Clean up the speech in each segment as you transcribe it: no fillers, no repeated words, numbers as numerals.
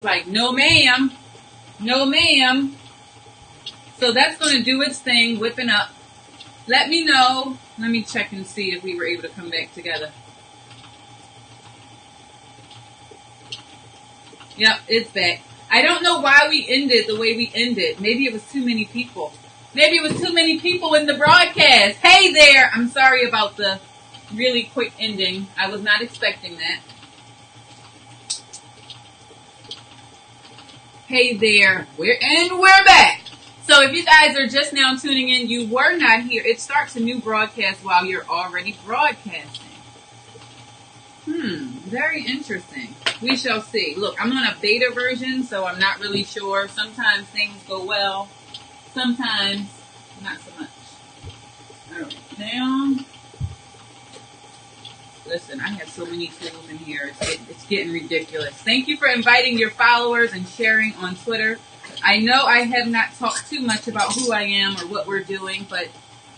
Like, no ma'am, no ma'am. So that's going to do its thing, whipping up. Let me know. Let me check and see if we were able to come back together. Yep, it's back. I don't know why we ended the way we ended. Maybe it was too many people. Maybe it was too many people in the broadcast. Hey there. I'm sorry about the really quick ending. I was not expecting that. Hey there. We're back. So if you guys are just now tuning in, you were not here. It starts a new broadcast while you're already broadcasting. Very interesting. We shall see. Look, I'm on a beta version, so I'm not really sure. Sometimes things go well. Sometimes not so much. All right, now, listen, I have so many tools in here. It's getting ridiculous. Thank you for inviting your followers and sharing on Twitter. I know I have not talked too much about who I am or what we're doing, but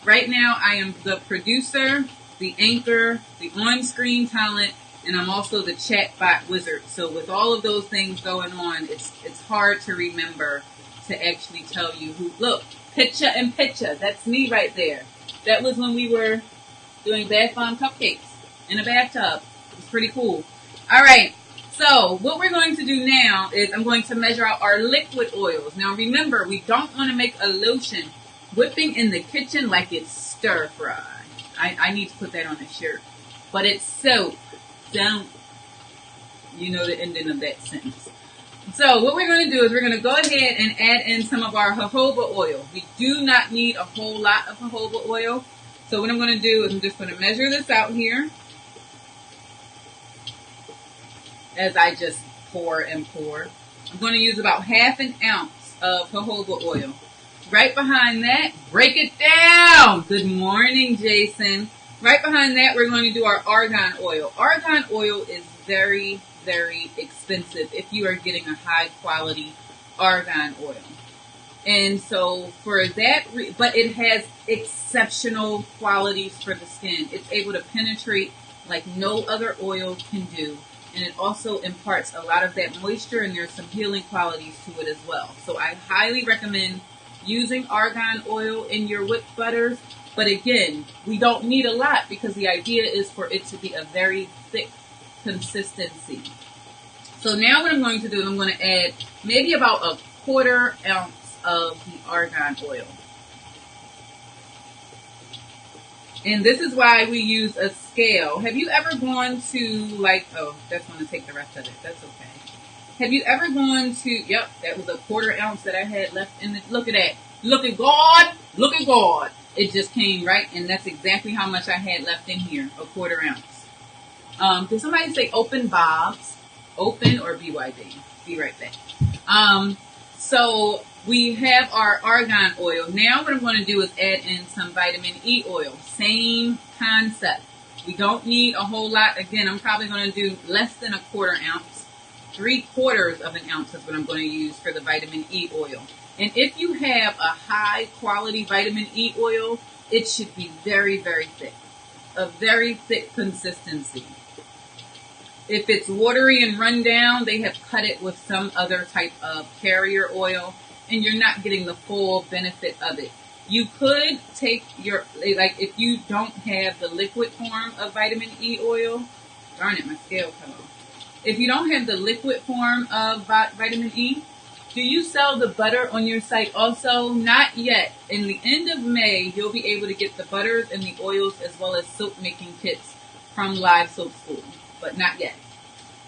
right now I am the producer, the anchor, the on-screen talent, and I'm also the chatbot wizard. So with all of those things going on, it's hard to remember to actually tell you who. Look, picture in picture. That's me right there. That was when we were doing bath bomb cupcakes in a bathtub. It was pretty cool. All right. So what we're going to do now is I'm going to measure out our liquid oils. Now remember, we don't want to make a lotion whipping in the kitchen like it's stir fry. I need to put that on a shirt. But it's soap. Don't. You know the ending of that sentence. So what we're going to do is we're going to go ahead and add in some of our jojoba oil. We do not need a whole lot of jojoba oil. So what I'm going to do is I'm just going to measure this out here. As I just pour and pour. I'm going to use about ½ an ounce of jojoba oil. Right behind that, break it down. Good morning, Jason. Right behind that, we're going to do our argan oil. Argan oil is very, very expensive if you are getting a high quality argan oil. And so for that, but it has exceptional qualities for the skin. It's able to penetrate like no other oil can do. And it also imparts a lot of that moisture, and there's some healing qualities to it as well. So I highly recommend using argan oil in your whipped butters. But again, we don't need a lot because the idea is for it to be a very thick consistency. So now what I'm going to do is I'm going to add maybe about a ½ ounce of the argan oil. And this is why we use a scale. Have you ever gone to oh, that's going to take the rest of it. That's okay. Have you ever gone to, yep, that was a ½ ounce that I had left in it. Look at that. Look at God. Look at God. It just came right, and that's exactly how much I had left in here, a ½ ounce. Did somebody say open Bob's? Open or BYB? Be right back. So we have our argan oil. Now what I'm going to do is add in some vitamin E oil. Same concept. We don't need a whole lot. Again, I'm probably going to do less than a ½ ounce. 3/4 of an ounce is what I'm going to use for the vitamin E oil. And if you have a high quality vitamin E oil, it should be very, very thick. A very thick consistency. If it's watery and run down, they have cut it with some other type of carrier oil, and you're not getting the full benefit of it. You could take your, if you don't have the liquid form of vitamin E oil, darn it, my scale cut off. If you don't have the liquid form of vitamin E, do you sell the butter on your site also? Not yet. In the end of May, you'll be able to get the butters and the oils as well as soap making kits from Live Soap School, but not yet.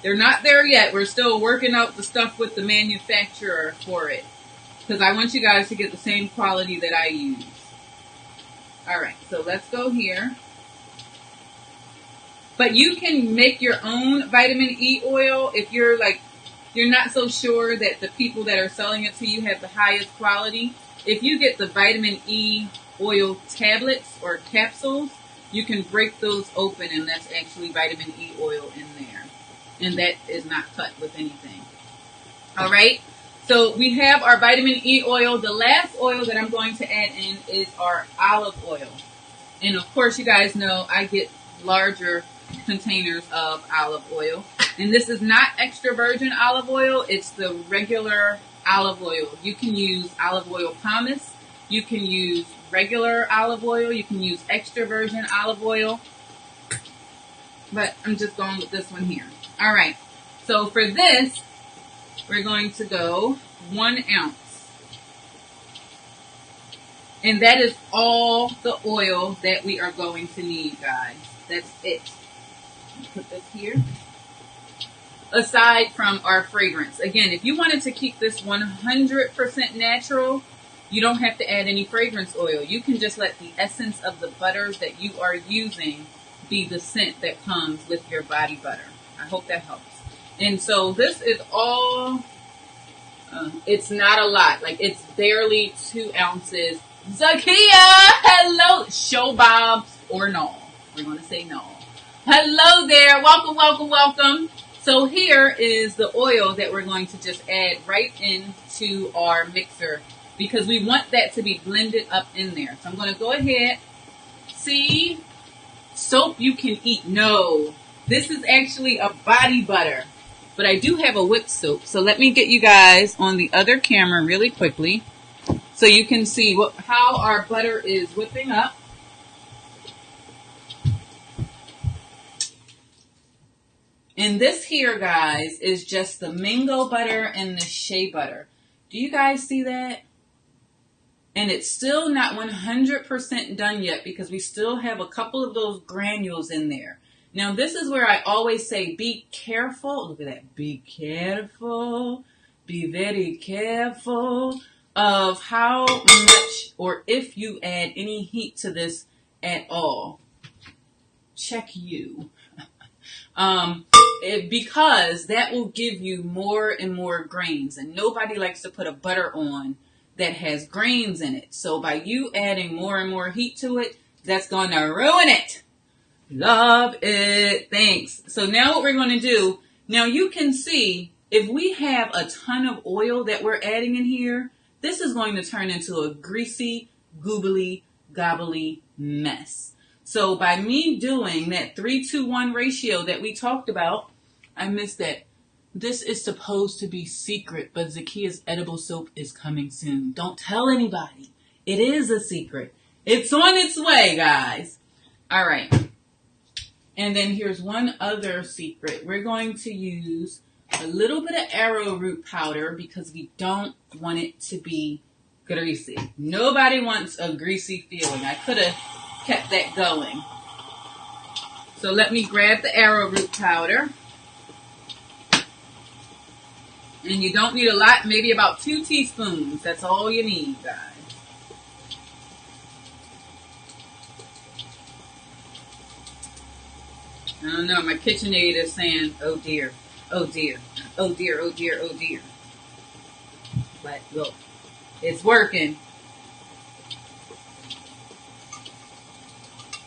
They're not there yet. We're still working out the stuff with the manufacturer for it because I want you guys to get the same quality that I use. All right, so let's go here. But you can make your own vitamin E oil if you're not so sure that the people that are selling it to you have the highest quality. If you get the vitamin E oil tablets or capsules, you can break those open and that's actually vitamin E oil in there. And that is not cut with anything. All right. So we have our vitamin E oil. The last oil that I'm going to add in is our olive oil. And of course, you guys know I get larger containers of olive oil. And this is not extra virgin olive oil. It's the regular olive oil. You can use olive oil pomace. You can use regular olive oil. You can use extra virgin olive oil. But I'm just going with this one here. All right. So for this, we're going to go 1 ounce. And that is all the oil that we are going to need, guys. That's it. Put this here. Aside from our fragrance. Again, if you wanted to keep this 100% natural, you don't have to add any fragrance oil. You can just let the essence of the butters that you are using be the scent that comes with your body butter. I hope that helps. And so this is all, it's not a lot. Like, it's barely 2 ounces. Zakia, hello. Show Bobs or no. We're going to say no. Hello there. Welcome, welcome, welcome. So here is the oil that we're going to just add right into our mixer because we want that to be blended up in there. So I'm going to go ahead. See, soap you can eat. No, this is actually a body butter, but I do have a whipped soap. So let me get you guys on the other camera really quickly so you can see how our butter is whipping up. And this here, guys, is just the mango butter and the shea butter. Do you guys see that? And it's still not 100% done yet because we still have a couple of those granules in there. Now, this is where I always say be careful. Look at that. Be careful. Be very careful of how much or if you add any heat to this at all. Check you. Because that will give you more and more grains, and nobody likes to put a butter on that has grains in it. So by you adding more and more heat to it, that's going to ruin it. Love it. Thanks. So now what we're going to do, now you can see if we have a ton of oil that we're adding in here, this is going to turn into a greasy, goobly, gobbly mess. So by me doing that 3-to-1 ratio that we talked about, I missed that. This is supposed to be secret, but Zakia's edible soap is coming soon. Don't tell anybody. It is a secret. It's on its way, guys. All right. And then here's one other secret. We're going to use a little bit of arrowroot powder because we don't want it to be greasy. Nobody wants a greasy feeling. I could have kept that going. So let me grab the arrowroot powder. And you don't need a lot, maybe about 2 teaspoons. That's all you need, guys. I don't know, my KitchenAid is saying, oh dear, oh dear, oh dear, oh dear, oh dear. But look, it's working.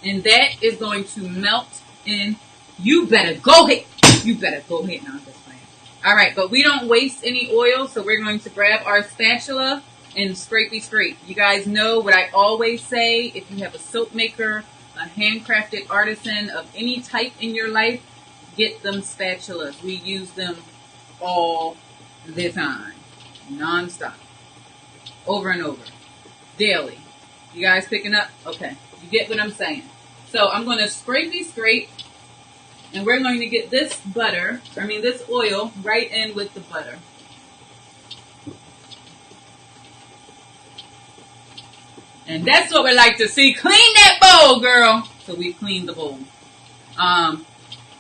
And that is going to melt in. You better go ahead. You better go ahead. No, I'm just playing. All right, but we don't waste any oil, so we're going to grab our spatula and scrapey scrape. You guys know what I always say. If you have a soap maker, a handcrafted artisan of any type in your life, get them spatulas. We use them all the time, non-stop, over and over, daily. You guys picking up? Okay, you get what I'm saying. So I'm going to scrapey scrape, and we're going to get this this oil right in with the butter. And that's what we like to see. Clean that bowl, girl. So we cleaned the bowl.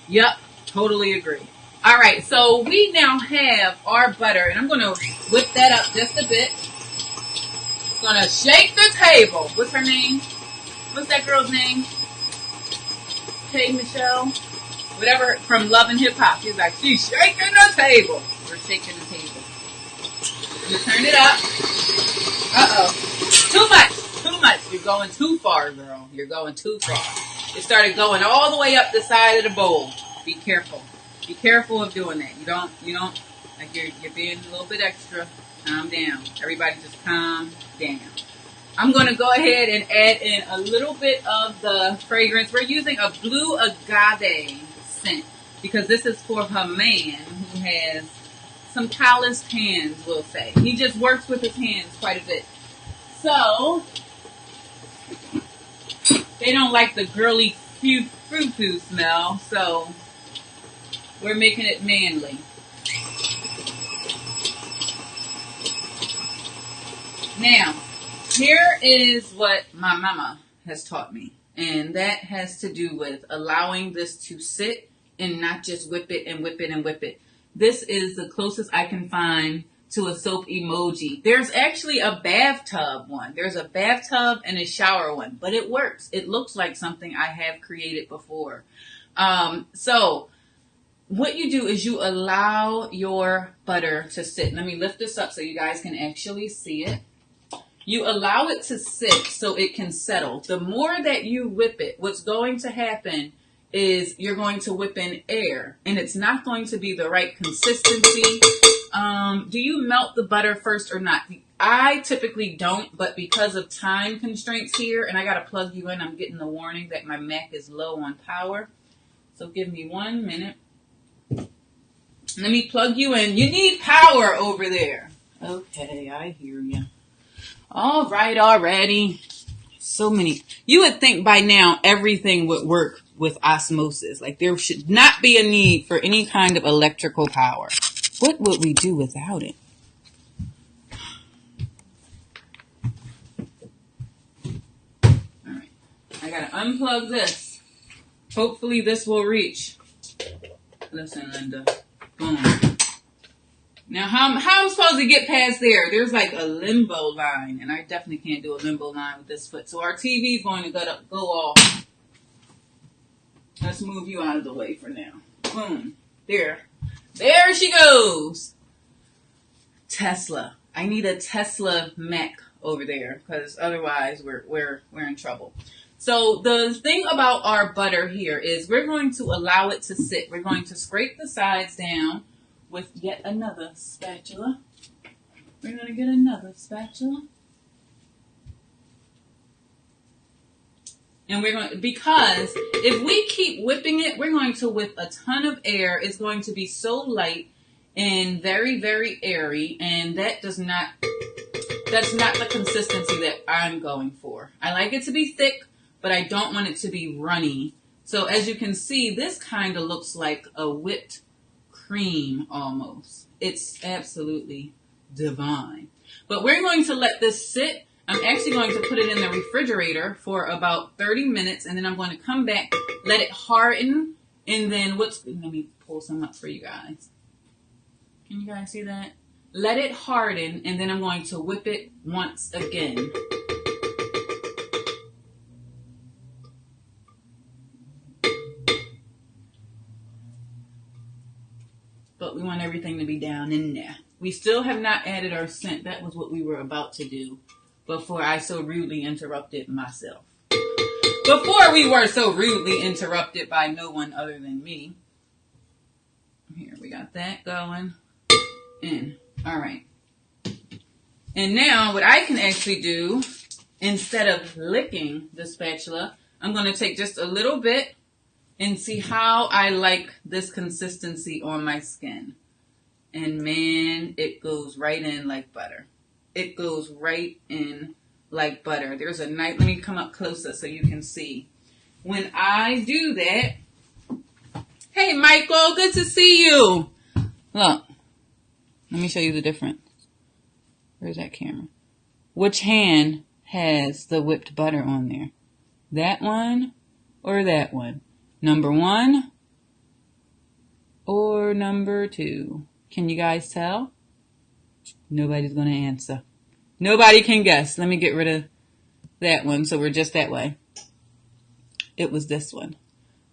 Yep, totally agree. All right, so we now have our butter, and I'm going to whip that up just a bit. Going to shake the table. What's her name? What's that girl's name? Hey, Michelle. Whatever, from Love and Hip Hop. She's like, she's shaking the table. We're shaking the table. You turn it up. Uh-oh. Too much. Too much. You're going too far, girl. You're going too far. It started going all the way up the side of the bowl. Be careful. Be careful of doing that. You don't, like you're being a little bit extra. Calm down. Everybody just calm down. I'm going to go ahead and add in a little bit of the fragrance. We're using a blue agave scent. because this is for her man who has some calloused hands, we'll say. He just works with his hands quite a bit. So, they don't like the girly frou-frou smell, so we're making it manly. Now, here is what my mama has taught me, and that has to do with allowing this to sit and not just whip it and whip it and whip it. This is the closest I can find to a soap emoji. There's actually a bathtub one. There's a bathtub and a shower one, but it works. It looks like something I have created before. So what you do is you allow your butter to sit. Let me lift this up so you guys can actually see it. You allow it to sit so it can settle. The more that you whip it, what's going to happen is you're going to whip in air, and it's not going to be the right consistency. Do you melt the butter first or not? I typically don't, but because of time constraints here, and I got to plug you in, I'm getting the warning that my Mac is low on power. So give me 1 minute. Let me plug you in. You need power over there. Okay, I hear you. All right, already. So many. You would think by now everything would work with osmosis. Like there should not be a need for any kind of electrical power. What would we do without it? All right. I got to unplug this. Hopefully this will reach. Listen, Linda. Boom. Now, how I'm supposed to get past there? There's like a limbo line, and I definitely can't do a limbo line with this foot. So our TV is going to go off. Let's move you out of the way for now. Boom. There she goes. Tesla. I need a Tesla Mac over there, because otherwise we're in trouble. So the thing about our butter here is we're going to allow it to sit. We're going to scrape the sides down with yet another spatula. We're going to get another spatula. And we're going to, because if we keep whipping it, we're going to whip a ton of air. It's going to be so light and very, very airy. And that's not the consistency that I'm going for. I like it to be thick, but I don't want it to be runny. So as you can see, this kind of looks like a whipped cream almost. It's absolutely divine. But we're going to let this sit. I'm actually going to put it in the refrigerator for about 30 minutes, and then I'm going to come back, let it harden, and then let me pull some up for you guys. Can you guys see that? Let it harden, and then I'm going to whip it once again. But we want everything to be down in there. We still have not added our scent. That was what we were about to do before I so rudely interrupted myself. Before we were so rudely interrupted by no one other than me. Here, we got that going. In. All right. And now what I can actually do, instead of licking the spatula, I'm going to take just a little bit and see how I like this consistency on my skin. And man, it goes right in like butter. It goes right in like butter. There's a nice, let me come up closer so you can see. When I do that, hey Michael, good to see you. Look, let me show you the difference. Where's that camera? Which hand has the whipped butter on there? That one or that one? Number 1 or number 2? Can you guys tell? Nobody's going to answer. Nobody can guess. Let me get rid of that one so we're just that way. It was this one.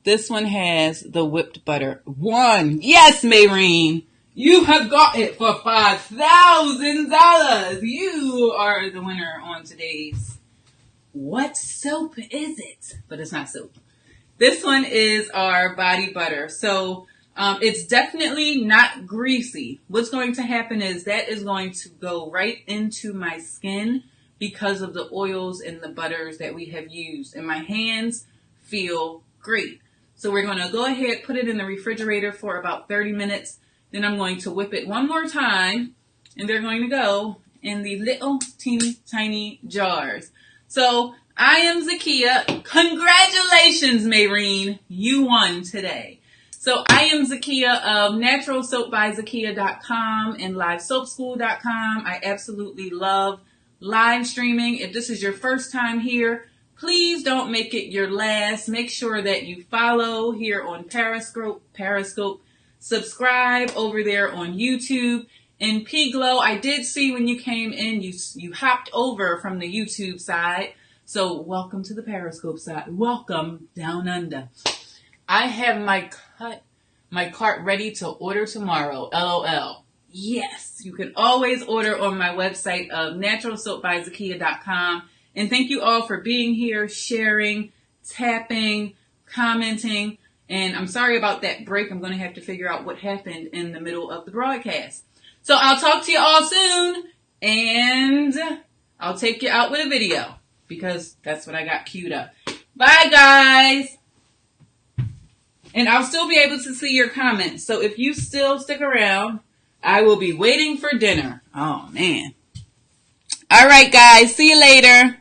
This one has the whipped butter. 1. Yes, Mayreen. You have got it for $5,000. You are the winner on today's What Soap Is It? But it's not soap. This one is our body butter. So it's definitely not greasy. What's going to happen is that is going to go right into my skin because of the oils and the butters that we have used. And my hands feel great. So we're going to go ahead, put it in the refrigerator for about 30 minutes. Then I'm going to whip it one more time, and they're going to go in the little teeny tiny jars. So I am Zakia. Congratulations, Mayreen. You won today. So I am Zakia of naturalsoapbyzakia.com and livesoapschool.com. I absolutely love live streaming. If this is your first time here, please don't make it your last. Make sure that you follow here on Periscope. Subscribe over there on YouTube. And P-Glow, I did see when you came in, you hopped over from the YouTube side. So welcome to the Periscope side. Welcome down under. I have my cart ready to order tomorrow. LOL. Yes, you can always order on my website of naturalsoapbyzakia.com. And thank you all for being here, sharing, tapping, commenting. And I'm sorry about that break. I'm going to have to figure out what happened in the middle of the broadcast. So I'll talk to you all soon. And I'll take you out with a video because that's what I got queued up. Bye, guys. And I'll still be able to see your comments. So if you still stick around, I will be waiting for dinner. Oh, man. All right, guys. See you later.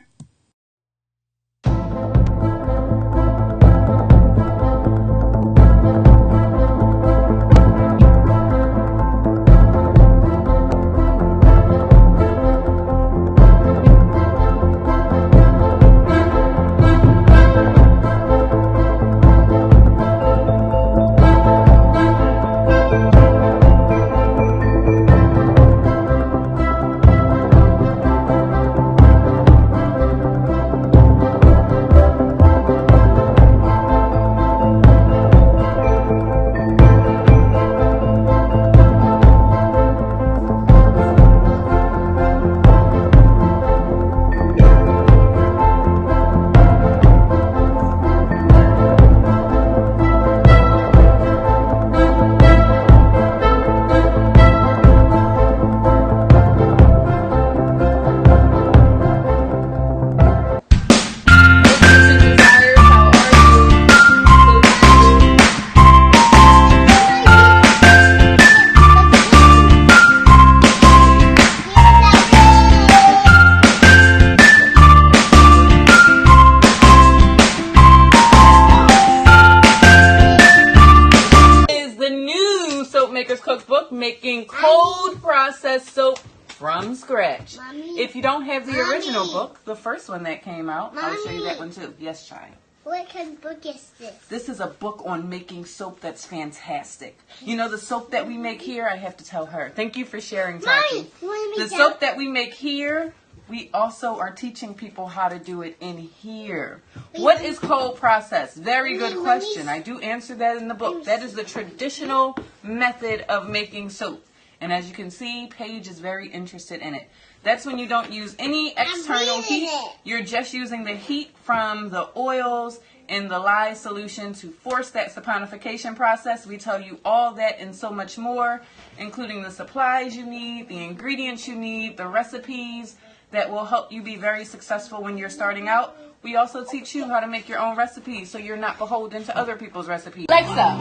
Making cold processed soap from scratch. Mommy, if you don't have the original book, the first one that came out, I'll show you that one too. Yes, child. What kind of book is this? This is a book on making soap that's fantastic. You know the soap that we make here? I have to tell her. Thank you for sharing, Taki. The soap that we make here, we also are teaching people how to do it in here. What is cold process? Very good question. I do answer that in the book. That is the traditional method of making soap. And as you can see, Paige is very interested in it. That's when you don't use any external heat. You're just using the heat from the oils in the lye solution to force that saponification process. We tell you all that and so much more, including the supplies you need, the ingredients you need, the recipes that will help you be very successful when you're starting out. We also teach you how to make your own recipes so you're not beholden to other people's recipes. Alexa,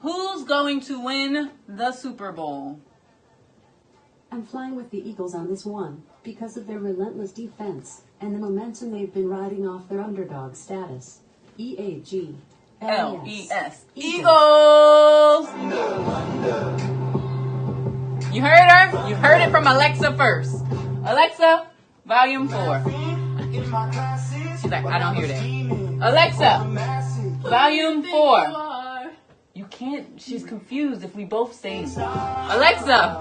who's going to win the Super Bowl? I'm flying with the Eagles on this one because of their relentless defense and the momentum they've been riding off their underdog status. E-A-G-L-E-S. Eagles! You heard her? You heard it from Alexa first. Alexa, volume 4. She's like, I don't hear that. Alexa, volume 4. You can't, she's confused if we both say Alexa,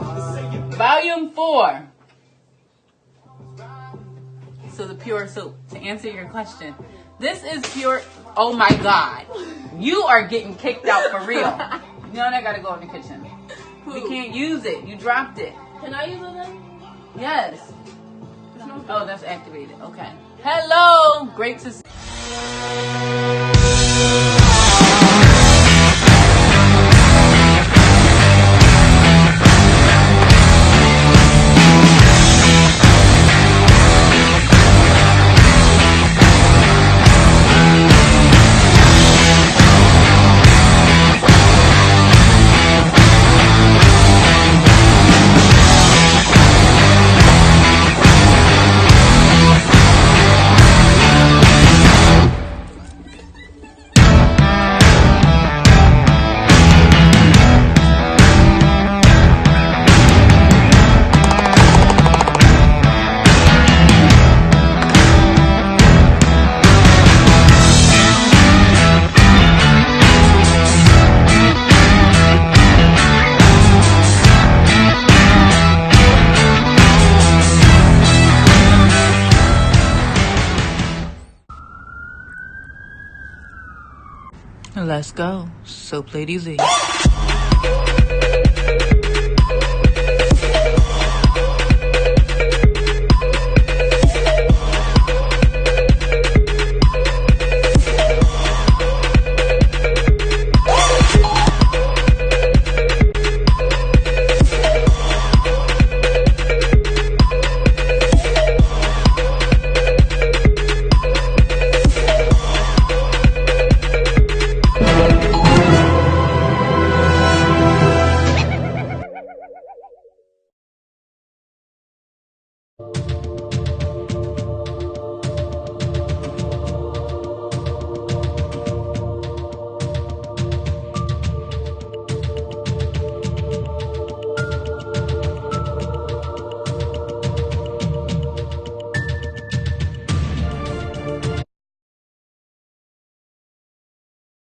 volume 4. So the pure soap, to answer your question, this is pure, oh my God. You are getting kicked out for real. You know, I gotta go in the kitchen. We can't use it. You dropped it. Can I use it then? Yes. Oh, that's activated. Okay. Hello. Great to see. Let's go. SoapLadyZ.